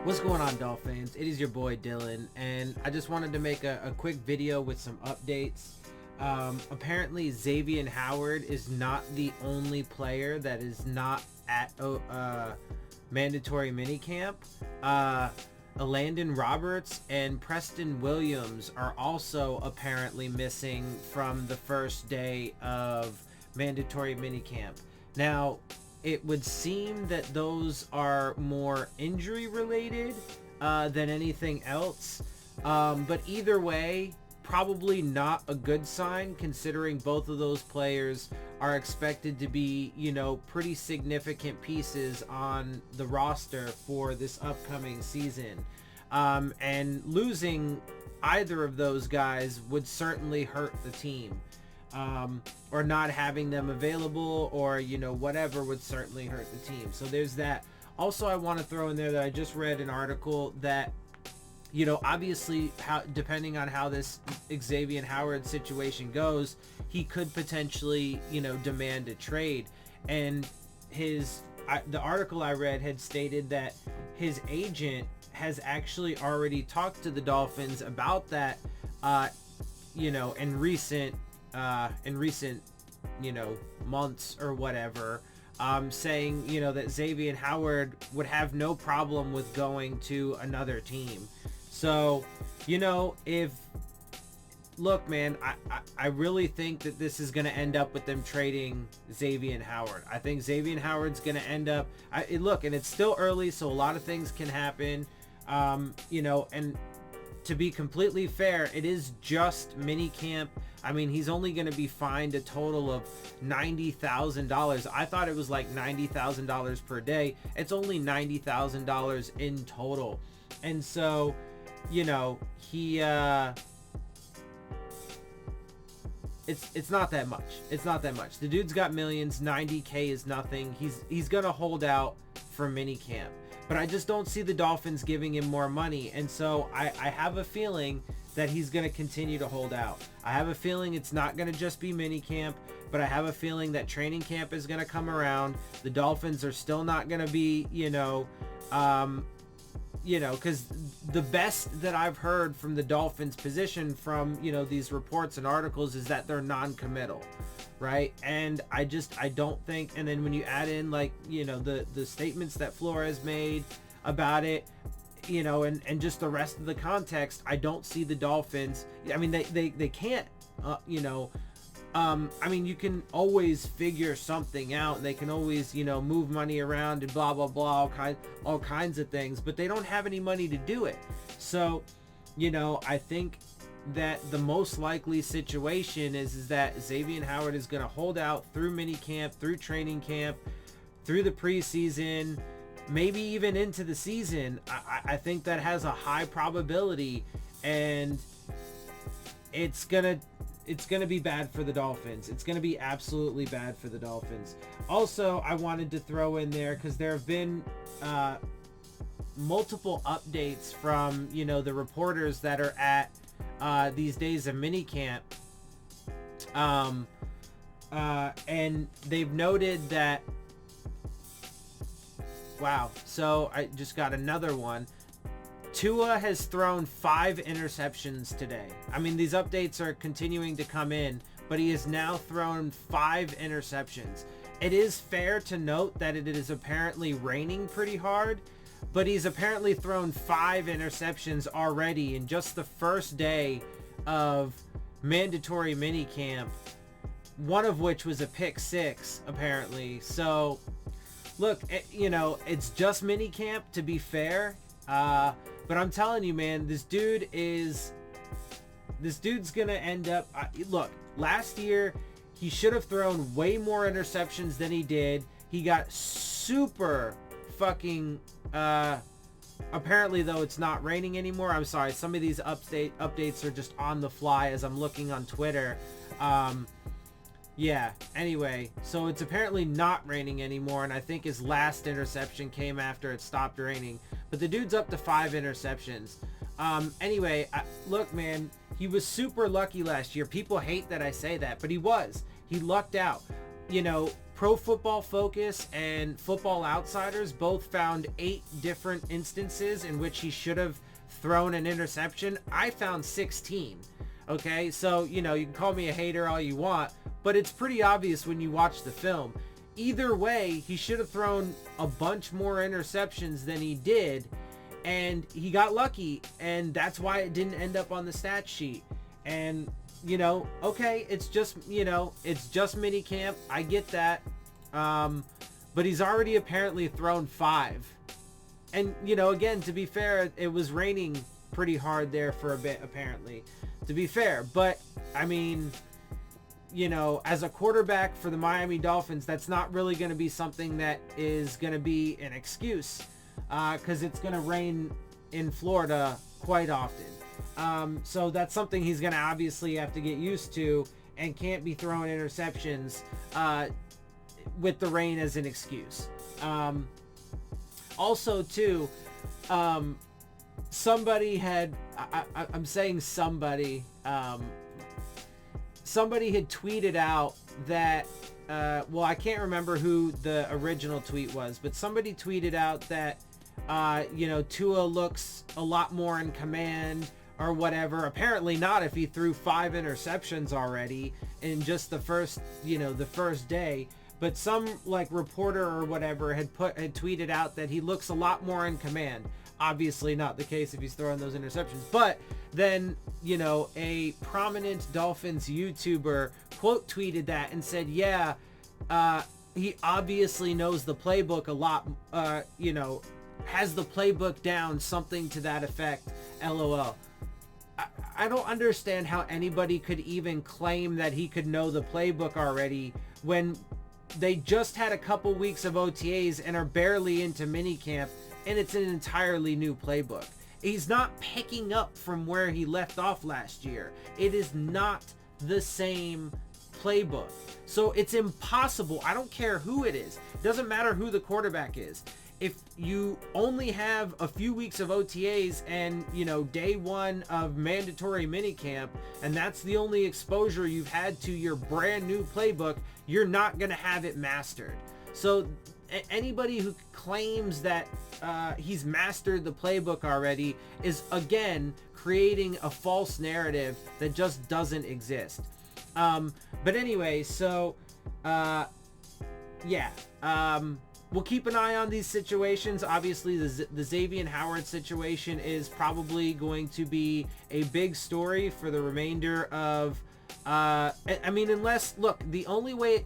What's going on, Dolphins? It is your boy Dillon, and I just wanted to make a quick video with some updates. Apparently, Xavien Howard is not the only player that is not at mandatory minicamp. Landon Roberts and Preston Williams are also apparently missing from the first day of mandatory minicamp. Now, it would seem that those are more injury related than anything else. But either way, probably not a good sign, considering both of those players are expected to be, pretty significant pieces on the roster for this upcoming season. And losing either of those guys would certainly hurt the team. Or not having them available, or whatever, would certainly hurt the team. So there's that. Also, I want to throw in there that I just read an article that obviously, depending on how this Xavien Howard situation goes, he could potentially demand a trade. And the article I read had stated that his agent has actually already talked to the Dolphins about that in recent months or whatever, saying that Xavien Howard would have no problem with going to another team. So look, man, I really think that this is going to end up with them trading Xavien Howard. I think Xavien Howard's going to end up, and it's still early, so a lot of things can happen, and to be completely fair, it is just minicamp. I mean, he's only going to be fined a total of $90,000. I thought it was like $90,000 per day. It's only $90,000 in total. And so, he it's not that much. It's not that much. The dude's got millions. 90K is nothing. He's going to hold out for minicamp. But I just don't see the Dolphins giving him more money. And so I have a feeling that he's going to continue to hold out. I have a feeling it's not going to just be minicamp, but I have a feeling that training camp is going to come around. The Dolphins are still not going to be, because the best that I've heard from the Dolphins position from, these reports and articles is that they're non-committal. Right. And I don't think, and then when you add in the statements that Flores made about it, and just the rest of the context, I don't see the Dolphins. I mean, they can't, I mean, you can always figure something out, and they can always, move money around and blah, blah, blah, all kinds of things, but they don't have any money to do it. So, I think that the most likely situation is that Xavien Howard is going to hold out through minicamp, through training camp, through the preseason, maybe even into the season. I think that has a high probability, and it's gonna be bad for the Dolphins. It's gonna be absolutely bad for the Dolphins. Also, I wanted to throw in there, because there have been multiple updates from the reporters that are at these days of minicamp, and they've noted that, wow, so I just got another one. Tua has thrown 5 interceptions today. I mean, these updates are continuing to come in, but he has now thrown 5 interceptions. It is fair to note that it is apparently raining pretty hard, but he's apparently thrown 5 interceptions already in just the first day of mandatory minicamp, one of which was a pick 6, apparently. So, look, it's just minicamp, to be fair, but I'm telling you, man, this dude's gonna end up, look, last year, he should have thrown way more interceptions than he did. He got super fucking, apparently, though, it's not raining anymore. I'm sorry, some of these updates are just on the fly as I'm looking on Twitter. Yeah, anyway, so it's apparently not raining anymore, and I think his last interception came after it stopped raining. But the dude's up to 5 interceptions. Anyway, look, man, he was super lucky last year. People hate that I say that, but he was. He lucked out. Pro Football Focus and Football Outsiders both found 8 different instances in which he should have thrown an interception. I found 16. Okay, so, you know, you can call me a hater all you want, but it's pretty obvious when you watch the film. Either way, he should have thrown a bunch more interceptions than he did, and he got lucky, and that's why it didn't end up on the stat sheet. And, you know, okay, it's just, you know, it's just minicamp. I get that. But he's already apparently thrown 5. And, you know, again, to be fair, it was raining pretty hard there for a bit, apparently, to be fair. But, I mean, you know, as a quarterback for the Miami Dolphins, that's not really going to be something that is going to be an excuse, because it's going to rain in Florida quite often. So that's something he's going to obviously have to get used to, and can't be throwing interceptions with the rain as an excuse. Also, too, somebody had, I'm saying somebody, somebody had tweeted out that, well, I can't remember who the original tweet was, but somebody tweeted out that, you know, Tua looks a lot more in command or whatever. Apparently not, if he threw 5 interceptions already in just the first, you know, the first day. But some, like, reporter or whatever had tweeted out that he looks a lot more in command. Obviously not the case if he's throwing those interceptions. But then, you know, a prominent Dolphins YouTuber quote tweeted that and said, yeah, he obviously knows the playbook a lot, you know, has the playbook down, something to that effect, LOL. I don't understand how anybody could even claim that he could know the playbook already when they just had a couple weeks of OTAs and are barely into minicamp, and it's an entirely new playbook. He's not picking up from where he left off last year. It is not the same playbook. So it's impossible. I don't care who it is. It doesn't matter who the quarterback is. If you only have a few weeks of OTAs and, you know, day 1 of mandatory minicamp, and that's the only exposure you've had to your brand new playbook, you're not going to have it mastered. So anybody who claims that he's mastered the playbook already is, again, creating a false narrative that just doesn't exist. But anyway, so, yeah, we'll keep an eye on these situations. Obviously, the Xavien Howard situation is probably going to be a big story for the remainder of, I mean, unless, look, the only way,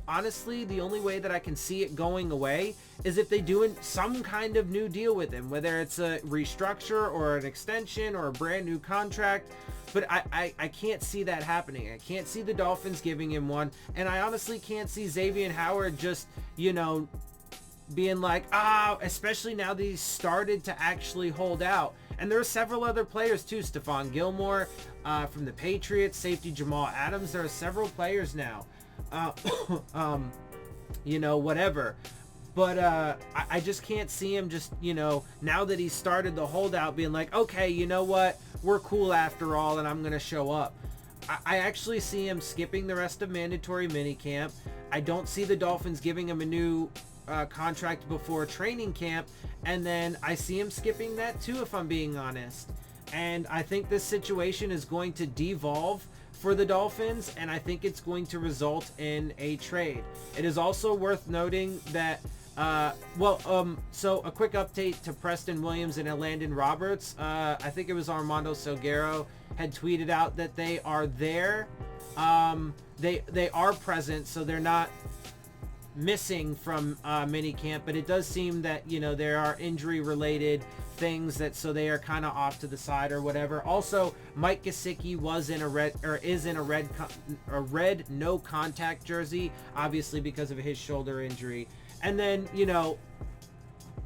honestly, the only way that I can see it going away is if they do some kind of new deal with him, whether it's a restructure or an extension or a brand new contract. But I can't see that happening. I can't see the Dolphins giving him one. And I honestly can't see Xavien Howard just, you know, being like, especially now that he's started to actually hold out. And there are several other players too. Stephon Gilmore from the Patriots, safety Jamal Adams. There are several players now. You know, whatever. But I just can't see him just, you know, now that he's started the holdout, being like, okay, you know what? We're cool after all, and I'm going to show up. I actually see him skipping the rest of mandatory minicamp. I don't see the Dolphins giving him a new contract before training camp, and then I see him skipping that too, if I'm being honest. And I think this situation is going to devolve for the Dolphins, and I think it's going to result in a trade. It is also worth noting that so a quick update to Preston Williams and Landon Roberts. I think it was Armando Salguero had tweeted out that they are there. They are present, so they're not missing from minicamp, but it does seem that, you know, there are injury related things that, so they are kind of off to the side or whatever. Also, Mike Gesicki is in a red no contact jersey, obviously because of his shoulder injury. And then, you know,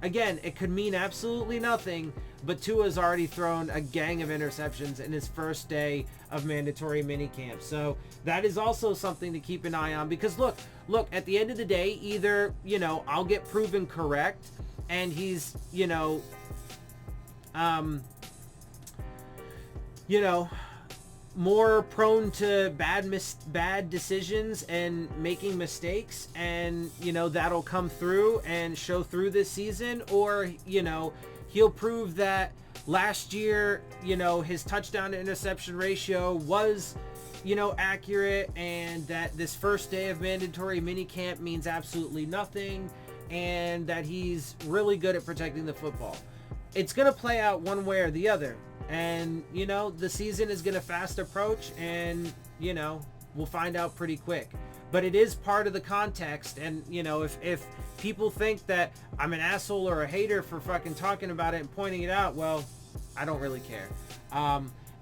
again, it could mean absolutely nothing, but Tua's already thrown a gang of interceptions in his first day of mandatory minicamp. So that is also something to keep an eye on, because look, at the end of the day, either, you know, I'll get proven correct and he's, you know, more prone to bad decisions and making mistakes, and you know that'll come through and show through this season, or you know he'll prove that last year, you know, his touchdown to interception ratio was, you know, accurate, and that this first day of mandatory minicamp means absolutely nothing, and that he's really good at protecting the football. It's going to play out one way or the other. And, you know, the season is going to fast approach, and, you know, we'll find out pretty quick. But it is part of the context. And, you know, if people think that I'm an asshole or a hater for fucking talking about it and pointing it out, well, I don't really care.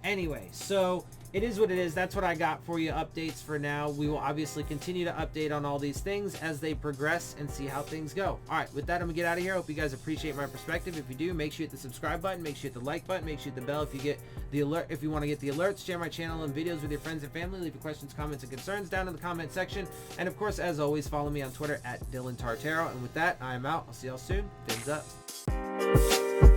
Anyway, so it is what it is. That's what I got for you. Updates for now. We will obviously continue to update on all these things as they progress and see how things go. All right, with that, I'm gonna get out of here. Hope you guys appreciate my perspective. If you do, make sure you hit the subscribe button, make sure you hit the like button, make sure you hit the bell if you get the alert. If you want to get the alerts, share my channel and videos with your friends and family. Leave your questions, comments, and concerns down in the comment section. And of course, as always, follow me on Twitter at Dillon Tartaro. And with that, I am out. I'll see y'all soon. Fins up.